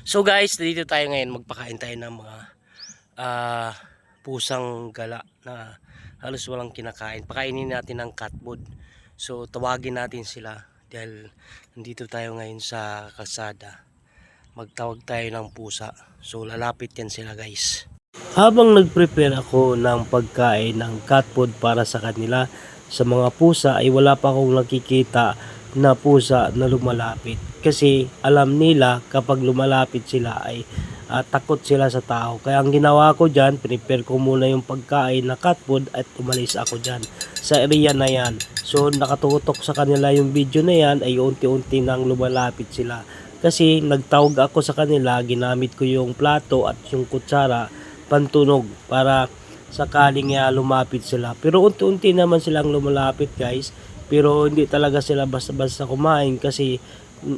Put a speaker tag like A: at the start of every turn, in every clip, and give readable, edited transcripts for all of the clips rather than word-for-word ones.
A: So guys, dito tayo ngayon, magpakain tayo ng mga ah, pusang gala na halos walang kinakain. Pakainin natin ng cat food. So tawagin natin sila dahil nandito tayo ngayon sa kalsada. Magtawag tayo ng pusa. So lalapit yan sila guys. Habang nag-prepare ako ng pagkain ng cat food para sa kanila, sa mga pusa ay wala pa akong nakikita na pusa na lumalapit. Kasi alam nila kapag lumalapit sila ay takot sila sa tao. Kaya ang ginawa ko dyan, prepare ko muna yung pagkain na cat food at umalis ako dyan sa area na yan. So nakatutok sa kanila yung video na yan ay unti-unti nang lumalapit sila. Kasi nagtawag ako sa kanila, ginamit ko yung plato at yung kutsara pantunog para sakaling lumapit sila. Pero unti-unti naman silang lumalapit guys. Pero hindi talaga sila basta-basta kumain kasi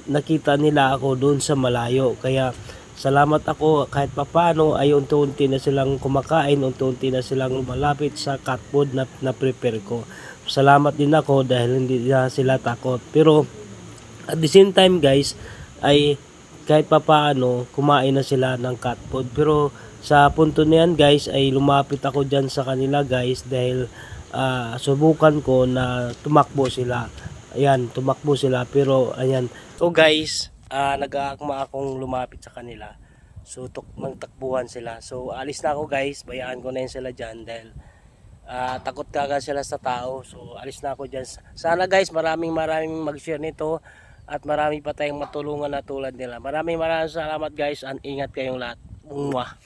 A: nakita nila ako doon sa malayo. Kaya salamat ako kahit papano ay unti-unti na silang kumakain, unti-unti na silang lumalapit sa cat food na prepare ko. Salamat din ako dahil hindi na sila takot. Pero at the same time guys ay kahit papaano kumain na sila ng cat food. Pero sa punto na yan guys ay lumapit ako dyan sa kanila guys dahil subukan ko na tumakbo sila. Ayan, tumakbo sila pero ayan. So guys, nag-aakma akong lumapit sa kanila. So magtakbuhan sila. So alis na ako guys, bayaan ko na yun sila dyan dahil takot kaga sila sa tao. So alis na ako dyan. Sana guys maraming mag-share nito at marami pa tayong matulungan na tulad nila. Maraming salamat guys, and ingat kayong lahat. Mwah.